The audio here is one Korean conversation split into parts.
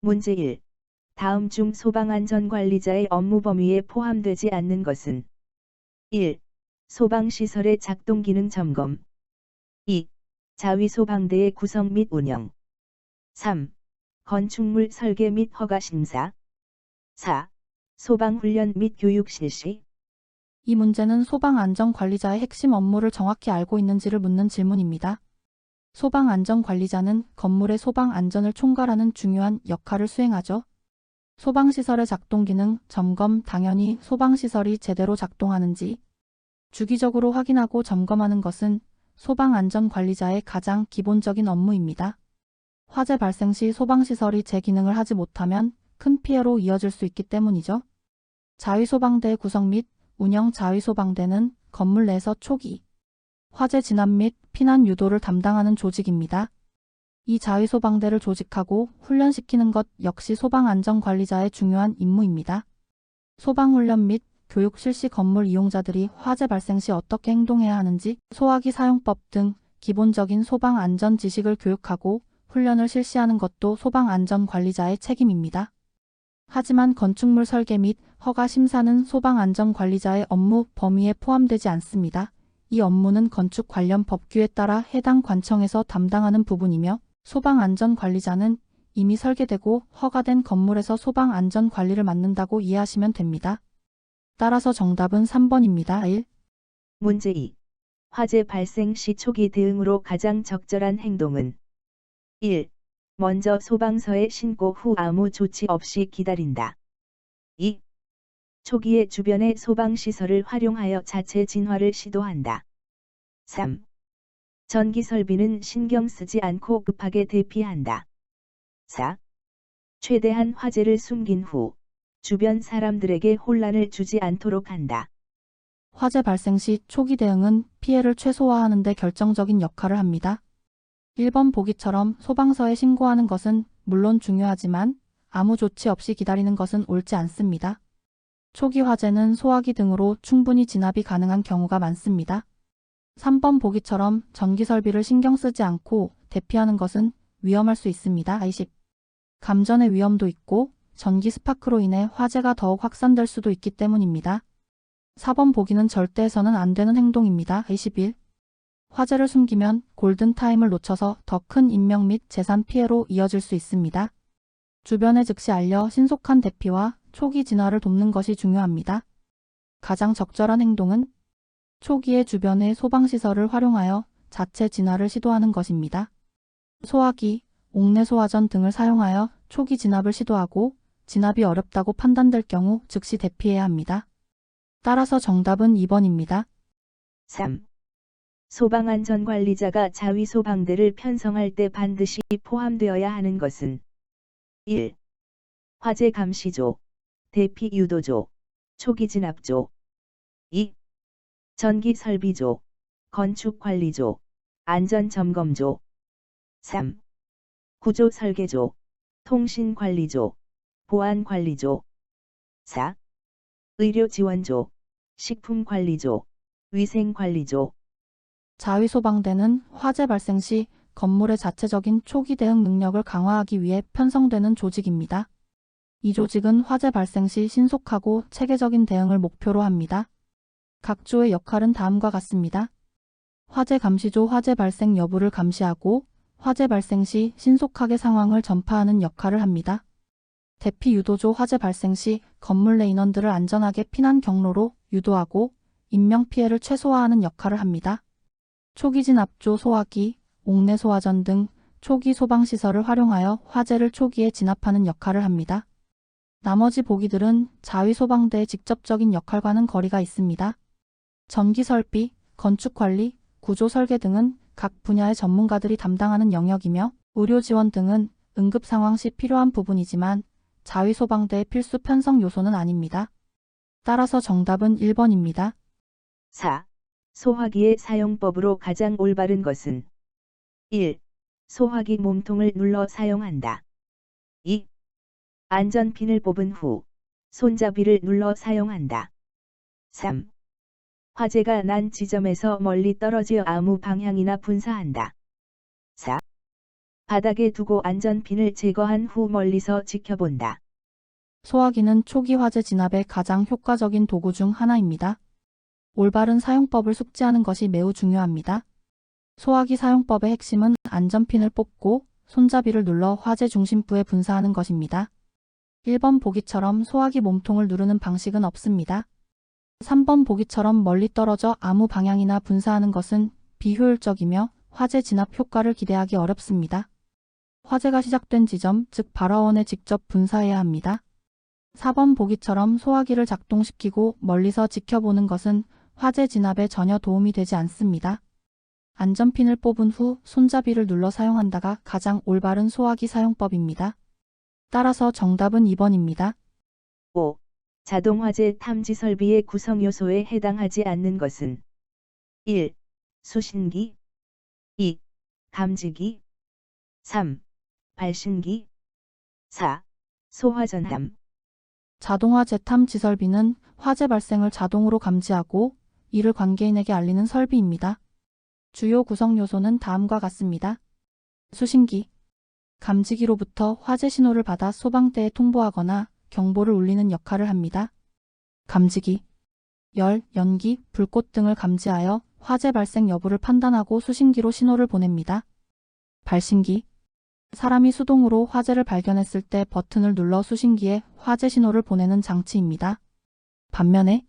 문제 1. 다음 중 소방안전관리자의 업무 범위에 포함되지 않는 것은 1. 소방시설의 작동기능 점검 2. 자위소방대의 구성 및 운영 3. 건축물 설계 및 허가 심사 4. 소방훈련 및 교육 실시. 이 문제는 소방안전관리자의 핵심 업무를 정확히 알고 있는지를 묻는 질문입니다. 소방안전관리자는 건물의 소방안전을 총괄하는 중요한 역할을 수행하죠. 소방시설의 작동기능 점검 당연히 소방시설이 제대로 작동하는지 주기적으로 확인하고 점검하는 것은 소방안전관리자의 가장 기본적인 업무입니다. 화재 발생 시 소방시설이 제 기능을 하지 못하면 큰 피해로 이어질 수 있기 때문이죠. 자위소방대 구성 및 운영 자위소방대는 건물 내에서 초기, 화재 진압 및 피난 유도를 담당하는 조직입니다. 이 자위소방대를 조직하고 훈련시키는 것 역시 소방안전관리자의 중요한 임무입니다. 소방훈련 및 교육 실시 건물 이용자들이 화재 발생 시 어떻게 행동해야 하는지 소화기 사용법 등 기본적인 소방안전 지식을 교육하고 훈련을 실시하는 것도 소방안전관리자의 책임입니다. 하지만 건축물 설계 및 허가 심사는 소방안전관리자의 업무 범위에 포함되지 않습니다. 이 업무는 건축 관련 법규에 따라 해당 관청에서 담당하는 부분이며 소방안전관리자는 이미 설계되고 허가된 건물에서 소방안전관리를 맡는다고 이해하시면 됩니다. 따라서 정답은 3번입니다. 1. 문제 2. 화재 발생 시 초기 대응으로 가장 적절한 행동은 1. 먼저 소방서에 신고 후 아무 조치 없이 기다린다. 2. 초기에 주변의 소방시설을 활용하여 자체 진화를 시도한다. 3. 전기 설비는 신경 쓰지 않고 급하게 대피한다. 4. 최대한 화재를 숨긴 후 주변 사람들에게 혼란을 주지 않도록 한다. 화재 발생 시 초기 대응은 피해를 최소화하는 데 결정적인 역할을 합니다. 1번 보기처럼 소방서에 신고하는 것은 물론 중요하지만 아무 조치 없이 기다리는 것은 옳지 않습니다. 초기 화재는 소화기 등으로 충분히 진압이 가능한 경우가 많습니다. 3번 보기처럼 전기 설비를 신경 쓰지 않고 대피하는 것은 위험할 수 있습니다. 20. 감전의 위험도 있고 전기 스파크로 인해 화재가 더욱 확산될 수도 있기 때문입니다. 4번 보기는 절대 해서는 안 되는 행동입니다. 21. 화재를 숨기면 골든타임을 놓쳐서 더 큰 인명 및 재산 피해로 이어질 수 있습니다. 주변에 즉시 알려 신속한 대피와 초기 진화를 돕는 것이 중요합니다. 가장 적절한 행동은 초기에 주변의 소방시설을 활용하여 자체 진화를 시도하는 것입니다. 소화기, 옥내소화전 등을 사용하여 초기 진압을 시도하고 진압이 어렵다고 판단될 경우 즉시 대피해야 합니다. 따라서 정답은 2번입니다. 3. 소방안전관리자가 자위소방대를 편성할 때 반드시 포함되어야 하는 것은 1. 화재 감시조, 대피 유도조, 초기 진압조 2. 전기 설비조, 건축 관리조, 안전점검조 3. 구조 설계조, 통신 관리조, 보안 관리조 4. 의료 지원조, 식품 관리조, 위생 관리조. 자위소방대는 화재 발생 시 건물의 자체적인 초기 대응 능력을 강화하기 위해 편성되는 조직입니다. 이 조직은 화재 발생 시 신속하고 체계적인 대응을 목표로 합니다. 각 조의 역할은 다음과 같습니다. 화재 감시조 화재 발생 여부를 감시하고 화재 발생 시 신속하게 상황을 전파하는 역할을 합니다. 대피 유도조 화재 발생 시 건물 내 인원들을 안전하게 피난 경로로 유도하고 인명피해를 최소화하는 역할을 합니다. 초기 진압조 소화기, 옥내소화전 등 초기 소방시설을 활용하여 화재를 초기에 진압하는 역할을 합니다. 나머지 보기들은 자위소방대의 직접적인 역할과는 거리가 있습니다. 전기설비, 건축관리, 구조설계 등은 각 분야의 전문가들이 담당하는 영역이며 의료지원 등은 응급상황 시 필요한 부분이지만 자위소방대의 필수 편성 요소는 아닙니다. 따라서 정답은 1번입니다. 4. 소화기의 사용법으로 가장 올바른 것은 1. 소화기 몸통을 눌러 사용한다. 2. 안전핀을 뽑은 후 손잡이를 눌러 사용한다. 3. 화재가 난 지점에서 멀리 떨어져 아무 방향이나 분사한다. 4. 바닥에 두고 안전핀을 제거한 후 멀리서 지켜본다. 소화기는 초기 화재 진압에 가장 효과적인 도구 중 하나입니다. 올바른 사용법을 숙지하는 것이 매우 중요합니다. 소화기 사용법의 핵심은 안전핀을 뽑고 손잡이를 눌러 화재 중심부에 분사하는 것입니다. 1번 보기처럼 소화기 몸통을 누르는 방식은 없습니다. 3번 보기처럼 멀리 떨어져 아무 방향이나 분사하는 것은 비효율적이며 화재 진압 효과를 기대하기 어렵습니다. 화재가 시작된 지점, 즉 발화원에 직접 분사해야 합니다. 4번 보기처럼 소화기를 작동시키고 멀리서 지켜보는 것은 화재 진압에 전혀 도움이 되지 않습니다. 안전핀을 뽑은 후 손잡이를 눌러 사용한다가 가장 올바른 소화기 사용법입니다. 따라서 정답은 2번입니다. 5. 자동화재 탐지 설비의 구성 요소에 해당하지 않는 것은 1. 수신기 2. 감지기 3. 발신기 4. 소화전함. 자동화 재탐지 설비는 화재 발생을 자동으로 감지하고 이를 관계인에게 알리는 설비입니다. 주요 구성 요소는 다음과 같습니다. 수신기. 감지기로부터 화재 신호를 받아 소방대에 통보하거나 경보를 울리는 역할을 합니다. 감지기. 열, 연기, 불꽃 등을 감지하여 화재 발생 여부를 판단하고 수신기로 신호를 보냅니다. 발신기. 사람이 수동으로 화재를 발견했을 때 버튼을 눌러 수신기에 화재 신호를 보내는 장치입니다. 반면에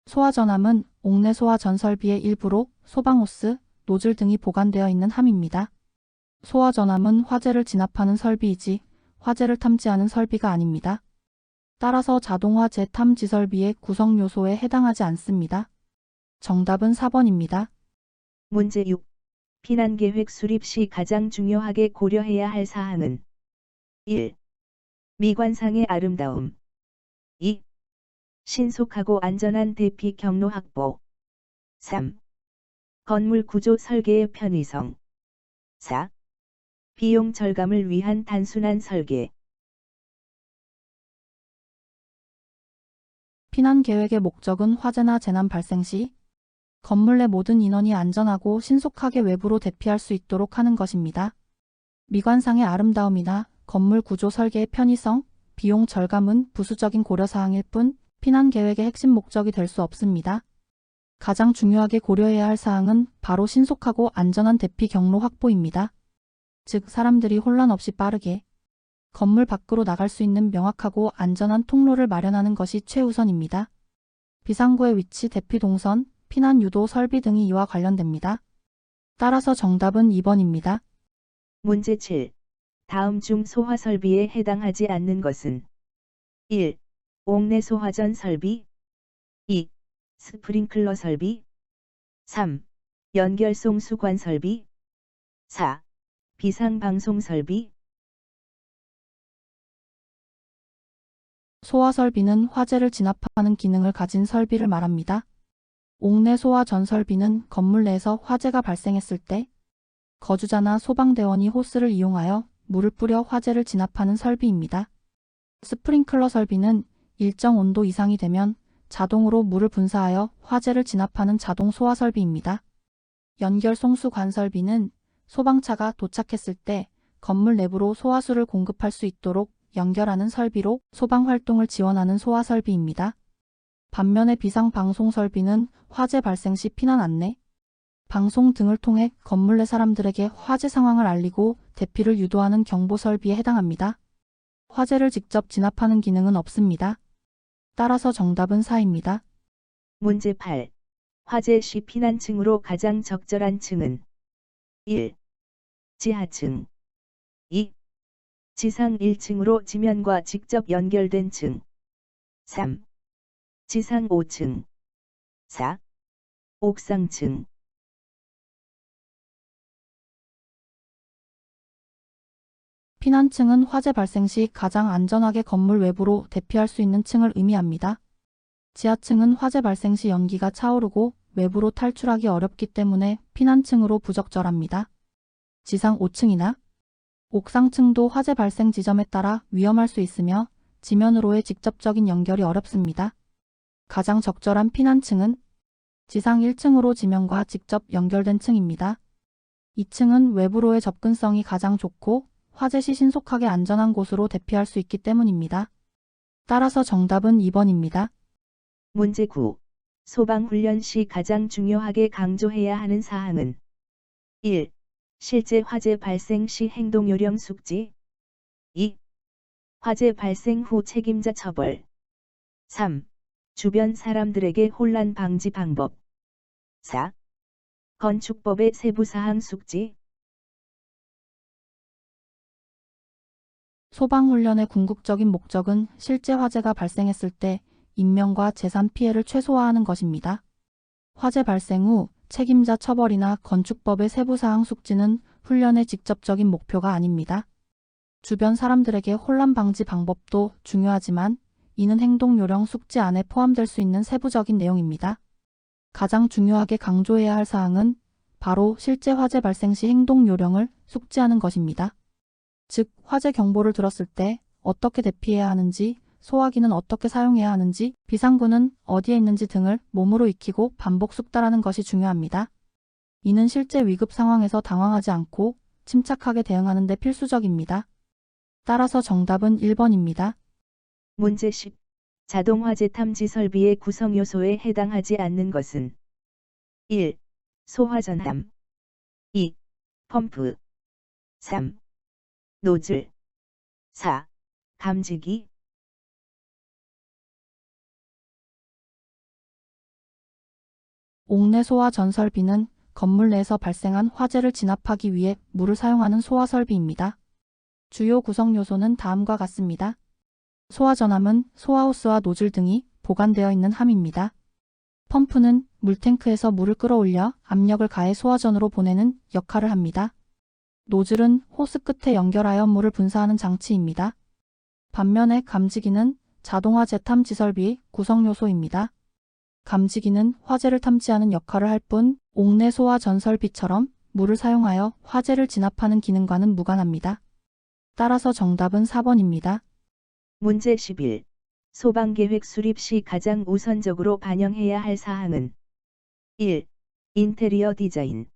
소화전함은 옥내 소화 전설비의 일부로 소방호스, 노즐 등이 보관되어 있는 함입니다. 소화전함은 화재를 진압하는 설비이지 화재를 탐지하는 설비가 아닙니다. 따라서 자동화 재탐지 설비의 구성 요소에 해당하지 않습니다. 정답은 4번입니다. 문제 6. 피난계획 수립 시 가장 중요하게 고려해야 할 사항은 1. 미관상의 아름다움 2. 신속하고 안전한 대피 경로 확보 3. 건물 구조 설계의 편의성 4. 비용 절감을 위한 단순한 설계. 피난 계획의 목적은 화재나 재난 발생 시 건물 내 모든 인원이 안전하고 신속하게 외부로 대피할 수 있도록 하는 것입니다. 미관상의 아름다움이나 건물 구조 설계의 편의성, 비용 절감은 부수적인 고려사항일 뿐 피난 계획의 핵심 목적이 될 수 없습니다. 가장 중요하게 고려해야 할 사항은 바로 신속하고 안전한 대피 경로 확보입니다. 즉 사람들이 혼란 없이 빠르게 건물 밖으로 나갈 수 있는 명확하고 안전한 통로를 마련하는 것이 최우선입니다. 비상구의 위치, 대피 동선, 피난 유도 설비 등이 이와 관련됩니다. 따라서 정답은 2번입니다. 문제 7. 다음 중 소화 설비에 해당하지 않는 것은 1. 옥내 소화전 설비 2. 스프링클러 설비 3. 연결송 수관 설비 4. 비상방송 설비. 소화 설비는 화재를 진압하는 기능을 가진 설비를 말합니다. 옥내 소화 전 설비는 건물 내에서 화재가 발생했을 때 거주자나 소방대원이 호스를 이용하여 물을 뿌려 화재를 진압하는 설비입니다. 스프링클러 설비는 일정 온도 이상이 되면 자동으로 물을 분사하여 화재를 진압하는 자동 소화 설비입니다. 연결 송수 관 설비는 소방차가 도착했을 때 건물 내부로 소화수를 공급할 수 있도록 연결하는 설비로 소방 활동을 지원하는 소화 설비입니다. 반면에 비상방송 설비는 화재 발생 시 피난 안내, 방송 등을 통해 건물 내 사람들에게 화재 상황을 알리고 대피를 유도하는 경보 설비에 해당합니다. 화재를 직접 진압하는 기능은 없습니다. 따라서 정답은 4입니다. 문제 8. 화재 시 피난층으로 가장 적절한 층은 1. 지하층 2. 지상 1층으로 지면과 직접 연결된 층 3. 지상 5층 4. 옥상층. 피난층은 화재 발생 시 가장 안전하게 건물 외부로 대피할 수 있는 층을 의미합니다. 지하층은 화재 발생 시 연기가 차오르고 외부로 탈출하기 어렵기 때문에 피난층으로 부적절합니다. 지상 5층이나 옥상층도 화재 발생 지점에 따라 위험할 수 있으며 지면으로의 직접적인 연결이 어렵습니다. 가장 적절한 피난층은 지상 1층으로 지면과 직접 연결된 층입니다. 2층은 외부로의 접근성이 가장 좋고 화재 시 신속하게 안전한 곳으로 대피할 수 있기 때문입니다. 따라서 정답은 2번입니다. 문제 9. 소방훈련 시 가장 중요하게 강조해야 하는 사항은 1. 실제 화재 발생 시 행동 요령 숙지 2. 화재 발생 후 책임자 처벌 3. 주변 사람들에게 혼란 방지 방법 4. 건축법의 세부사항 숙지. 소방훈련의 궁극적인 목적은 실제 화재가 발생했을 때 인명과 재산 피해를 최소화하는 것입니다. 화재 발생 후 책임자 처벌이나 건축법의 세부사항 숙지는 훈련의 직접적인 목표가 아닙니다. 주변 사람들에게 혼란 방지 방법도 중요하지만 이는 행동 요령 숙지 안에 포함될 수 있는 세부적인 내용입니다. 가장 중요하게 강조해야 할 사항은 바로 실제 화재 발생 시 행동 요령을 숙지하는 것입니다. 즉, 화재 경보를 들었을 때 어떻게 대피해야 하는지, 소화기는 어떻게 사용해야 하는지, 비상구는 어디에 있는지 등을 몸으로 익히고 반복 숙달하는 것이 중요합니다. 이는 실제 위급 상황에서 당황하지 않고 침착하게 대응하는 데 필수적입니다. 따라서 정답은 1번입니다. 문제 10. 자동 화재 탐지 설비의 구성 요소에 해당하지 않는 것은 1. 소화전함 2. 펌프 3. 노즐 4. 감지기. 옥내 소화 전설비는 건물 내에서 발생한 화재를 진압하기 위해 물을 사용하는 소화 설비입니다. 주요 구성 요소는 다음과 같습니다. 소화전함은 소화호스와 노즐 등이 보관되어 있는 함입니다. 펌프는 물탱크에서 물을 끌어올려 압력을 가해 소화전으로 보내는 역할을 합니다. 노즐은 호스 끝에 연결하여 물을 분사하는 장치입니다. 반면에 감지기는 자동화 재탐 지설비의 구성 요소입니다. 감지기는 화재를 탐지하는 역할을 할 뿐 옥내 소화 전설비처럼 물을 사용하여 화재를 진압하는 기능과는 무관합니다. 따라서 정답은 4번입니다. 문제 11. 소방계획 수립 시 가장 우선적으로 반영해야 할 사항은 1. 인테리어 디자인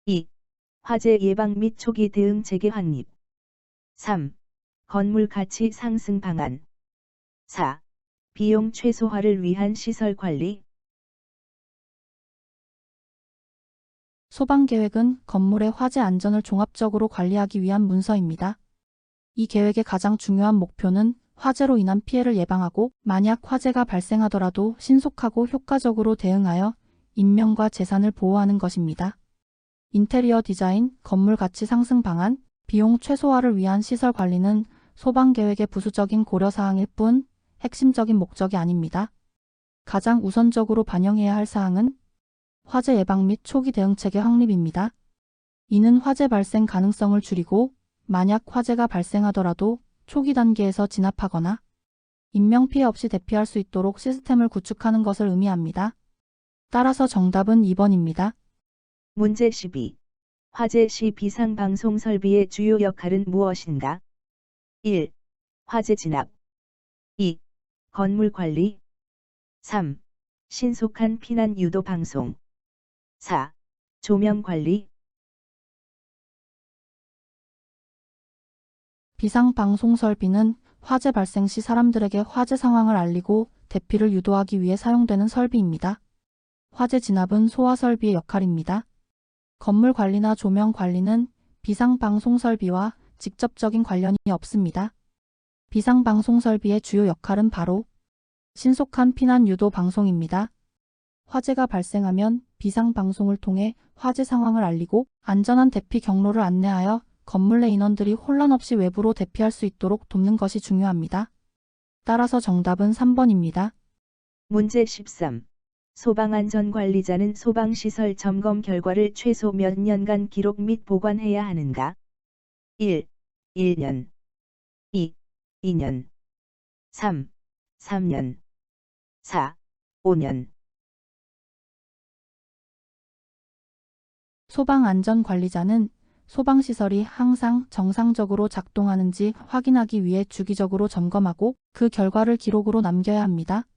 2. 화재 예방 및 초기 대응 체계 확립 3. 건물 가치 상승 방안 4. 비용 최소화를 위한 시설 관리. 소방계획은 건물의 화재 안전을 종합적으로 관리하기 위한 문서입니다. 이 계획의 가장 중요한 목표는 화재로 인한 피해를 예방하고 만약 화재가 발생하더라도 신속하고 효과적으로 대응하여 인명과 재산을 보호하는 것입니다. 인테리어 디자인, 건물 가치 상승 방안, 비용 최소화를 위한 시설 관리는 소방계획의 부수적인 고려사항일 뿐 핵심적인 목적이 아닙니다. 가장 우선적으로 반영해야 할 사항은 화재 예방 및 초기 대응체계 확립입니다. 이는 화재 발생 가능성을 줄이고 만약 화재가 발생하더라도 초기 단계에서 진압하거나 인명피해 없이 대피할 수 있도록 시스템을 구축하는 것을 의미합니다. 따라서 정답은 2번입니다. 문제 12. 화재 시 비상방송 설비의 주요 역할은 무엇인가? 1. 화재 진압 2. 건물 관리 3. 신속한 피난 유도 방송 4. 조명 관리. 비상방송 설비는 화재 발생 시 사람들에게 화재 상황을 알리고 대피를 유도하기 위해 사용되는 설비입니다. 화재 진압은 소화 설비의 역할입니다. 건물 관리나 조명 관리는 비상방송 설비와 직접적인 관련이 없습니다. 비상방송 설비의 주요 역할은 바로 신속한 피난 유도 방송입니다. 화재가 발생하면 비상방송을 통해 화재 상황을 알리고 안전한 대피 경로를 안내하여 건물 내 인원들이 혼란 없이 외부로 대피할 수 있도록 돕는 것이 중요합니다. 따라서 정답은 3번입니다. 문제 13. 소방안전관리자는 소방시설 점검 결과를 최소 몇 년간 기록 및 보관해야 하는가? 1. 1년 2. 2년 3. 3년 4. 5년. 소방안전관리자는 소방시설이 항상 정상적으로 작동하는지 확인하기 위해 주기적으로 점검하고 그 결과를 기록으로 남겨야 합니다.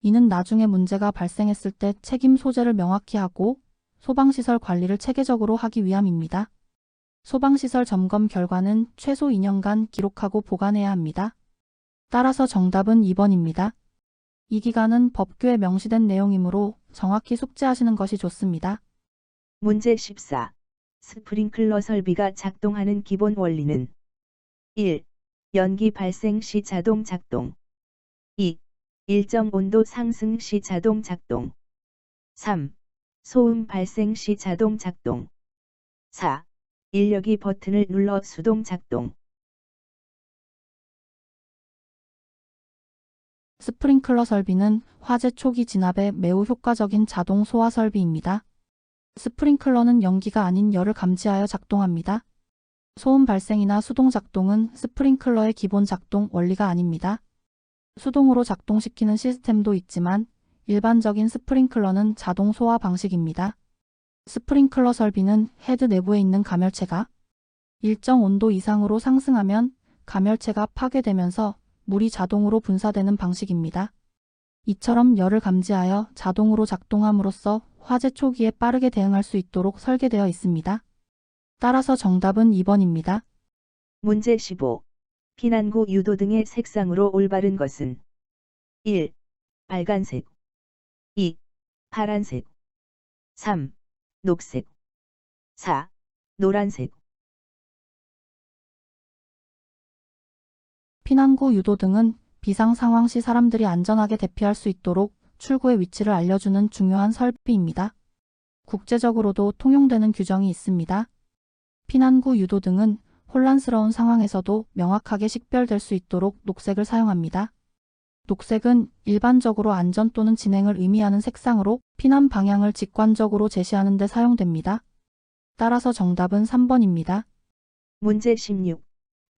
이는 나중에 문제가 발생했을 때 책임 소재를 명확히 하고 소방시설 관리를 체계적으로 하기 위함입니다. 소방시설 점검 결과는 최소 2년간 기록하고 보관해야 합니다. 따라서 정답은 2번입니다. 이 기간은 법규에 명시된 내용이므로 정확히 숙지하시는 것이 좋습니다. 문제 14. 스프링클러 설비가 작동하는 기본 원리는 1. 연기 발생 시 자동 작동 2. 일정 온도 상승 시 자동 작동 3. 소음 발생 시 자동 작동 4. 인력이 버튼을 눌러 수동 작동. 스프링클러 설비는 화재 초기 진압에 매우 효과적인 자동 소화 설비입니다. 스프링클러는 연기가 아닌 열을 감지하여 작동합니다. 소음 발생이나 수동 작동은 스프링클러의 기본 작동 원리가 아닙니다. 수동으로 작동시키는 시스템도 있지만 일반적인 스프링클러는 자동 소화 방식입니다. 스프링클러 설비는 헤드 내부에 있는 감열체가 일정 온도 이상으로 상승하면 감열체가 파괴되면서 물이 자동으로 분사되는 방식입니다. 이처럼 열을 감지하여 자동으로 작동함으로써 화재 초기에 빠르게 대응할 수 있도록 설계되어 있습니다. 따라서 정답은 2번입니다. 문제 15. 피난구 유도 등의 색상으로 올바른 것은 1. 빨간색 2. 파란색 3. 녹색 4. 노란색. 피난구 유도 등은 비상 상황 시 사람들이 안전하게 대피할 수 있도록 출구의 위치를 알려주는 중요한 설비입니다. 국제적으로도 통용되는 규정이 있습니다. 피난구 유도 등은 혼란스러운 상황에서도 명확하게 식별될 수 있도록 녹색을 사용합니다. 녹색은 일반적으로 안전 또는 진행을 의미하는 색상으로 피난 방향을 직관적으로 제시하는 데 사용됩니다. 따라서 정답은 3번입니다. 문제 16.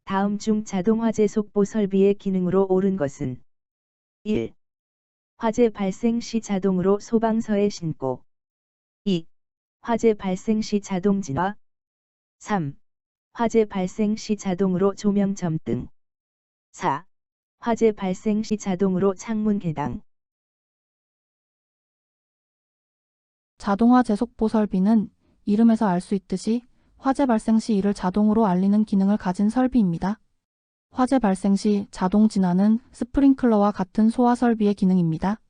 다음 중 자동 화재 속보 설비의 기능으로 옳은 것은 1. 화재 발생 시 자동으로 소방서에 신고 2. 화재 발생 시 자동 진화 3. 화재 발생 시 자동으로 조명 점등 4. 화재 발생 시 자동으로 창문 개당. 자동화 재속보 설비는 이름에서 알 수 있듯이 화재 발생 시 이를 자동으로 알리는 기능을 가진 설비입니다. 화재 발생 시 자동 진화는 스프링클러와 같은 소화 설비의 기능입니다.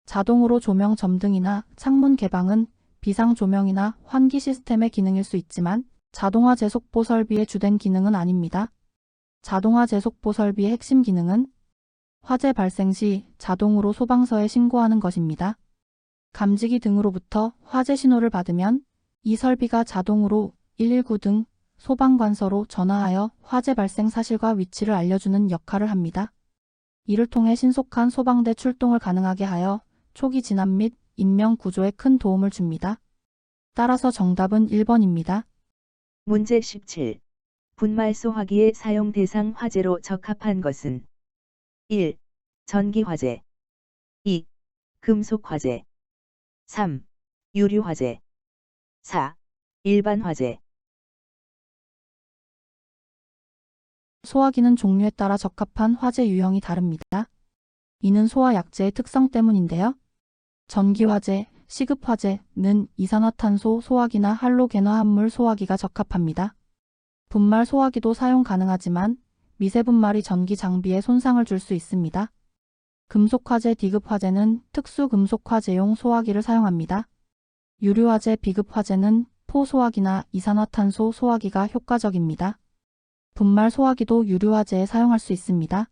자동으로 조명 점등이나 창문 개방은 비상 조명이나 환기 시스템의 기능일 수 있지만 자동화 재속보 설비의 주된 기능은 아닙니다. 자동화 재속보 설비의 핵심 기능은 화재 발생 시 자동으로 소방서에 신고하는 것입니다. 감지기 등으로부터 화재 신호를 받으면 이 설비가 자동으로 119 등 소방관서로 전화하여 화재 발생 사실과 위치를 알려주는 역할을 합니다. 이를 통해 신속한 소방대 출동을 가능하게 하여 초기 진압 및 인명 구조에 큰 도움을 줍니다. 따라서 정답은 1번입니다. 문제 17. 분말 소화기의 사용 대상 화재로 적합한 것은 1. 전기 화재 2. 금속 화재 3. 유류 화재 4. 일반 화재. 소화기는 종류에 따라 적합한 화재 유형이 다릅니다. 이는 소화 약재의 특성 때문인데요. 전기 화재, 시급 화재는 이산화탄소 소화기나 할로겐화합물 소화기가 적합합니다. 분말 소화기도 사용 가능하지만 미세분말이 전기 장비에 손상을 줄 수 있습니다. 금속 화재, 디급 화재는 특수 금속 화재용 소화기를 사용합니다. 유류 화재, 비급 화재는 포소화기나 이산화탄소 소화기가 효과적입니다. 분말 소화기도 유류 화재에 사용할 수 있습니다.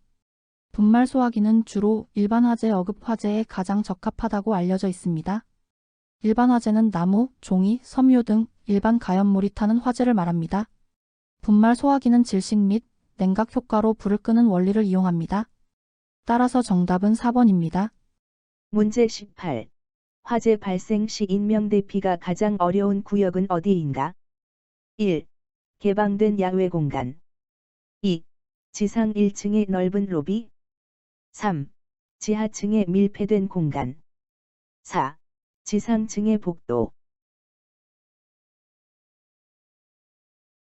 분말 소화기는 주로 일반 화재, 어급 화재에 가장 적합하다고 알려져 있습니다. 일반 화재는 나무, 종이, 섬유 등 일반 가연물이 타는 화재를 말합니다. 분말 소화기는 질식 및 냉각 효과로 불을 끄는 원리를 이용합니다. 따라서 정답은 4번입니다. 문제 18. 화재 발생 시 인명 대피가 가장 어려운 구역은 어디인가? 1. 개방된 야외 공간 2. 지상 1층의 넓은 로비 3. 지하층의 밀폐된 공간 4. 지상층의 복도.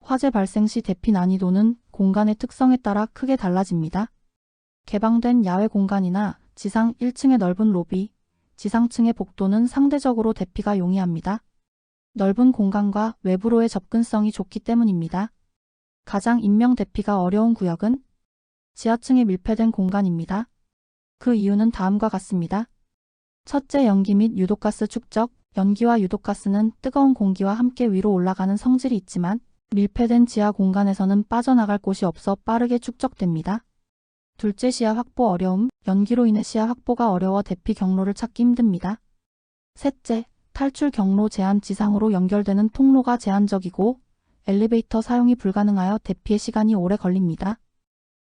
화재 발생 시 대피 난이도는 공간의 특성에 따라 크게 달라집니다. 개방된 야외 공간이나 지상 1층의 넓은 로비, 지상층의 복도는 상대적으로 대피가 용이합니다. 넓은 공간과 외부로의 접근성이 좋기 때문입니다. 가장 인명 대피가 어려운 구역은 지하층에 밀폐된 공간입니다. 그 이유는 다음과 같습니다. 첫째, 연기 및 유독가스 축적. 연기와 유독가스는 뜨거운 공기와 함께 위로 올라가는 성질이 있지만 밀폐된 지하 공간에서는 빠져나갈 곳이 없어 빠르게 축적됩니다. 둘째, 시야 확보 어려움. 연기로 인해 시야 확보가 어려워 대피 경로를 찾기 힘듭니다. 셋째, 탈출 경로 제한. 지상으로 연결되는 통로가 제한적이고 엘리베이터 사용이 불가능하여 대피의 시간이 오래 걸립니다.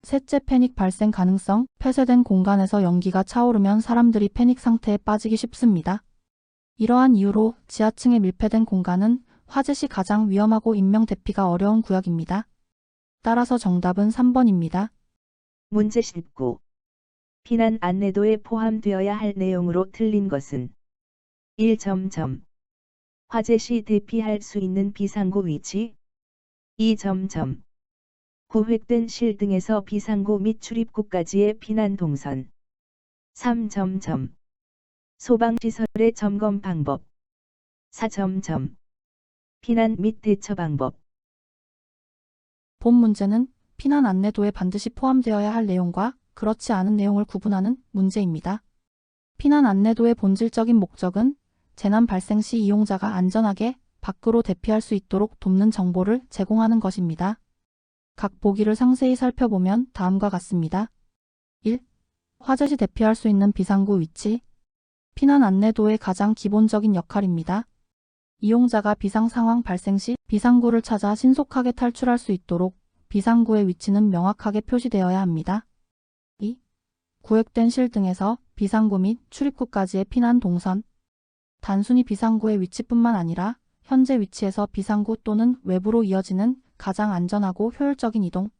셋째, 패닉 발생 가능성. 폐쇄된 공간에서 연기가 차오르면 사람들이 패닉 상태에 빠지기 쉽습니다. 이러한 이유로 지하층에 밀폐된 공간은 화재 시 가장 위험하고 인명 대피가 어려운 구역입니다. 따라서 정답은 3번입니다. 문제 19. 피난 안내도에 포함되어야 할 내용으로 틀린 것은 1. 화재 시 대피할 수 있는 비상구 위치 2. 구획된 실 등에서 비상구 및 출입구까지의 피난 동선 3. 소방시설의 점검 방법 4. 피난 및 대처 방법. 본 문제는 피난 안내도에 반드시 포함되어야 할 내용과 그렇지 않은 내용을 구분하는 문제입니다. 피난 안내도의 본질적인 목적은 재난 발생 시 이용자가 안전하게 밖으로 대피할 수 있도록 돕는 정보를 제공하는 것입니다. 각 보기를 상세히 살펴보면 다음과 같습니다. 1. 화재 시 대피할 수 있는 비상구 위치. 피난 안내도의 가장 기본적인 역할입니다. 이용자가 비상 상황 발생 시 비상구를 찾아 신속하게 탈출할 수 있도록 비상구의 위치는 명확하게 표시되어야 합니다. 2. 구획된 실 등에서 비상구 및 출입구까지의 피난 동선. 단순히 비상구의 위치뿐만 아니라 현재 위치에서 비상구 또는 외부로 이어지는 가장 안전하고 효율적인 이동,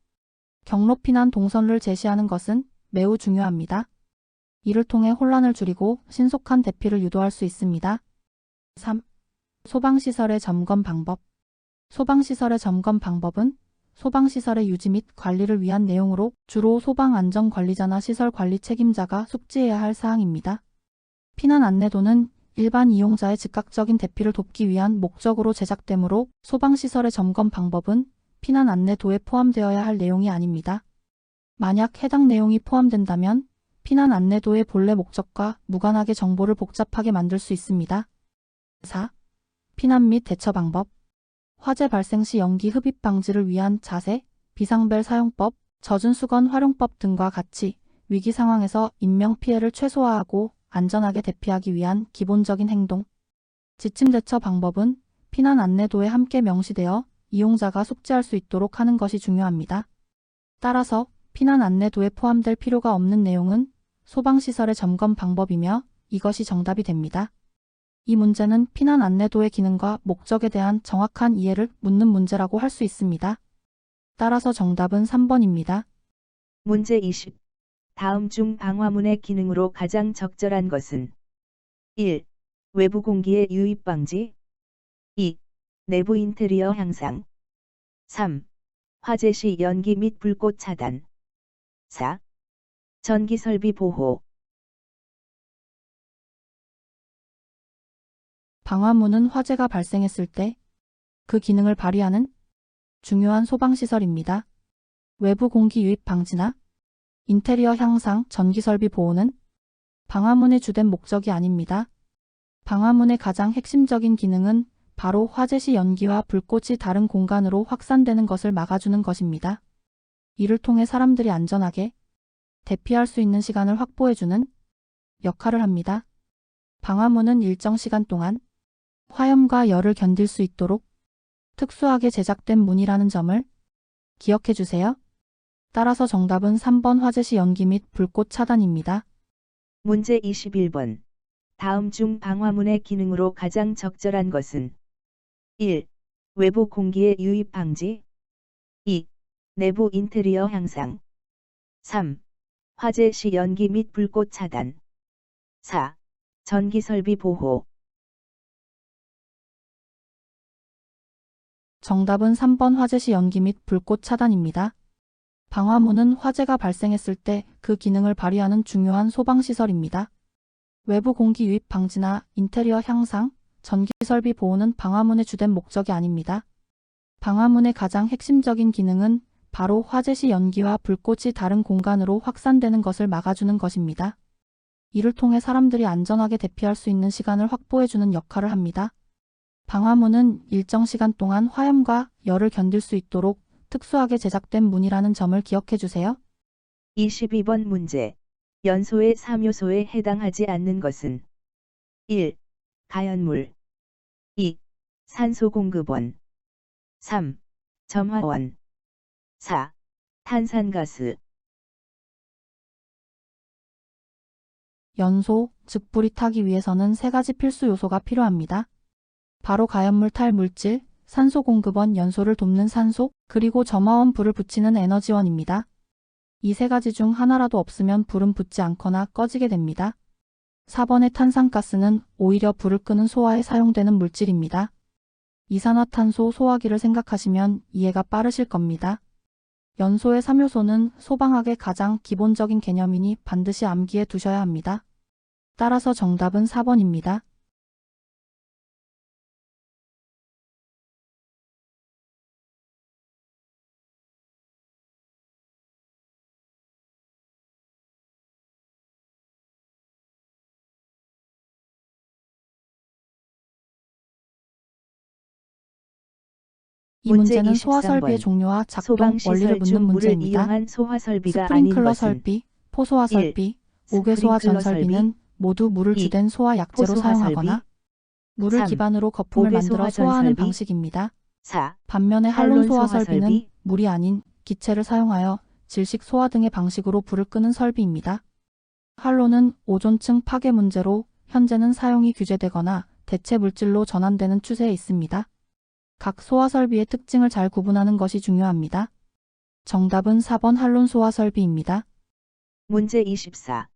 경로 피난 동선을 제시하는 것은 매우 중요합니다. 이를 통해 혼란을 줄이고 신속한 대피를 유도할 수 있습니다. 3. 소방시설의 점검 방법. 소방시설의 점검 방법은 소방시설의 유지 및 관리를 위한 내용으로 주로 소방안전관리자나 시설관리 책임자가 숙지해야 할 사항입니다. 피난 안내도는 일반 이용자의 즉각적인 대피를 돕기 위한 목적으로 제작되므로 소방시설의 점검 방법은 피난 안내도에 포함되어야 할 내용이 아닙니다. 만약 해당 내용이 포함된다면 피난 안내도의 본래 목적과 무관하게 정보를 복잡하게 만들 수 있습니다. 4. 피난 및 대처 방법. 화재 발생 시 연기 흡입 방지를 위한 자세, 비상벨 사용법, 젖은 수건 활용법 등과 같이 위기 상황에서 인명 피해를 최소화하고 안전하게 대피하기 위한 기본적인 행동. 지침 대처 방법은 피난 안내도에 함께 명시되어 이용자가 숙지할 수 있도록 하는 것이 중요합니다. 따라서 피난 안내도에 포함될 필요가 없는 내용은 소방시설의 점검 방법이며 이것이 정답이 됩니다. 이 문제는 피난 안내도의 기능과 목적에 대한 정확한 이해를 묻는 문제라고 할 수 있습니다. 따라서 정답은 3번입니다. 문제 20. 다음 중 방화문의 기능으로 가장 적절한 것은 1. 외부 공기의 유입 방지 2. 내부 인테리어 향상 3. 화재 시 연기 및 불꽃 차단 4. 전기 설비 보호. 방화문은 화재가 발생했을 때 그 기능을 발휘하는 중요한 소방시설입니다. 외부 공기 유입 방지나 인테리어 향상, 전기 설비 보호는 방화문의 주된 목적이 아닙니다. 방화문의 가장 핵심적인 기능은 바로 화재 시 연기와 불꽃이 다른 공간으로 확산되는 것을 막아주는 것입니다. 이를 통해 사람들이 안전하게 대피할 수 있는 시간을 확보해주는 역할을 합니다. 방화문은 일정 시간 동안 화염과 열을 견딜 수 있도록 특수하게 제작된 문이라는 점을 기억해 주세요. 따라서 정답은 3번 화재 시 연기 및 불꽃 차단입니다. 문제 21번. 다음 중 방화문의 기능으로 가장 적절한 것은 1. 외부 공기의 유입 방지 2. 내부 인테리어 향상 3. 화재 시 연기 및 불꽃 차단 4. 전기 설비 보호. 정답은 3번 화재 시 연기 및 불꽃 차단입니다. 방화문은 화재가 발생했을 때 그 기능을 발휘하는 중요한 소방시설입니다. 외부 공기 유입 방지나 인테리어 향상, 전기설비 보호는 방화문의 주된 목적이 아닙니다. 방화문의 가장 핵심적인 기능은 바로 화재 시 연기와 불꽃이 다른 공간으로 확산되는 것을 막아주는 것입니다. 이를 통해 사람들이 안전하게 대피할 수 있는 시간을 확보해주는 역할을 합니다. 방화문은 일정 시간 동안 화염과 열을 견딜 수 있도록 특수하게 제작된 문이라는 점을 기억해 주세요. 22번 문제. 연소의 3요소에 해당하지 않는 것은 1. 가연물 2. 산소공급원 3. 점화원 4. 탄산가스 연소, 즉 불이 타기 위해서는 세 가지 필수 요소가 필요합니다. 바로 가연물 탈 물질, 산소 공급원 연소를 돕는 산소, 그리고 점화원 불을 붙이는 에너지원입니다. 이 세 가지 중 하나라도 없으면 불은 붙지 않거나 꺼지게 됩니다. 4번의 탄산가스는 오히려 불을 끄는 소화에 사용되는 물질입니다. 이산화탄소 소화기를 생각하시면 이해가 빠르실 겁니다. 연소의 3요소는 소방학의 가장 기본적인 개념이니 반드시 암기해 두셔야 합니다. 따라서 정답은 4번입니다. 이 문제 문제는 23번. 소화설비의 종류와 작동, 소방시설 원리를 묻는 중 물을 문제입니다. 이용한 소화설비가 아닌 스프링클러 것은 설비, 포소화 설비, 옥외소화 스프링클러 전설비는 모두 물을 2. 주된 소화 약재로 포소화 사용하거나 설비 물을 3. 기반으로 거품을 만들어 옥외소화 소화하는 전설비 방식입니다. 4. 반면에 한론 한론소화 소화 설비는 설비 물이 아닌 기체를 사용하여 질식 소화 등의 방식으로 불을 끄는 설비입니다. 한론은 오존층 파괴 문제로 현재는 사용이 규제되거나 대체 물질로 전환되는 추세에 있습니다. 각 소화 설비의 특징을 잘 구분하는 것이 중요합니다. 정답은 4번 한론 소화 설비입니다. 문제 24.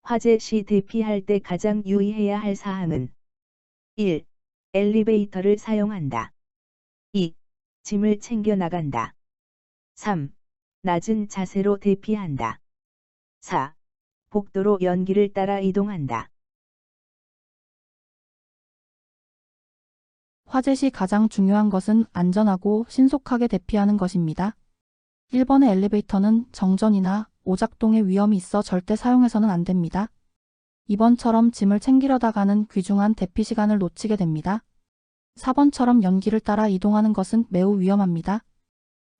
화재 시 대피할 때 가장 유의해야 할 사항은 1. 엘리베이터를 사용한다. 2. 짐을 챙겨 나간다. 3. 낮은 자세로 대피한다. 4. 복도로 연기를 따라 이동한다. 화재 시 가장 중요한 것은 안전하고 신속하게 대피하는 것입니다. 1번의 엘리베이터는 정전이나 오작동의 위험이 있어 절대 사용해서는 안 됩니다. 2번처럼 짐을 챙기려다가는 귀중한 대피 시간을 놓치게 됩니다. 4번처럼 연기를 따라 이동하는 것은 매우 위험합니다.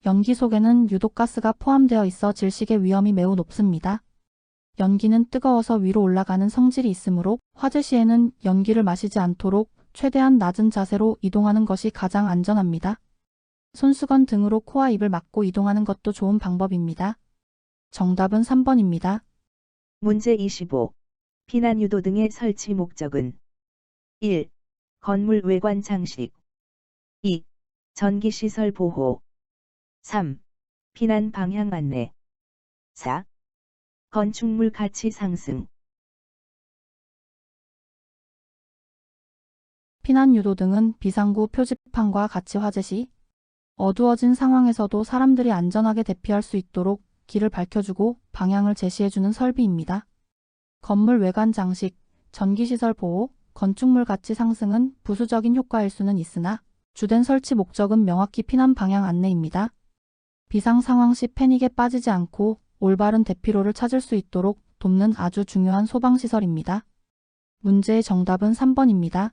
연기 속에는 유독가스가 포함되어 있어 질식의 위험이 매우 높습니다. 연기는 뜨거워서 위로 올라가는 성질이 있으므로 화재 시에는 연기를 마시지 않도록 최대한 낮은 자세로 이동하는 것이 가장 안전합니다. 손수건 등으로 코와 입을 막고 이동하는 것도 좋은 방법입니다. 정답은 3번입니다. 문제 25. 피난 유도 등의 설치 목적은 1. 건물 외관 장식 2. 전기시설 보호 3. 피난 방향 안내 4. 건축물 가치 상승 피난 유도 등은 비상구 표지판과 같이 화재 시 어두워진 상황에서도 사람들이 안전하게 대피할 수 있도록 길을 밝혀주고 방향을 제시해주는 설비입니다. 건물 외관 장식, 전기시설 보호, 건축물 가치 상승은 부수적인 효과일 수는 있으나 주된 설치 목적은 명확히 피난 방향 안내입니다. 비상 상황 시 패닉에 빠지지 않고 올바른 대피로를 찾을 수 있도록 돕는 아주 중요한 소방시설입니다. 문제의 정답은 3번입니다.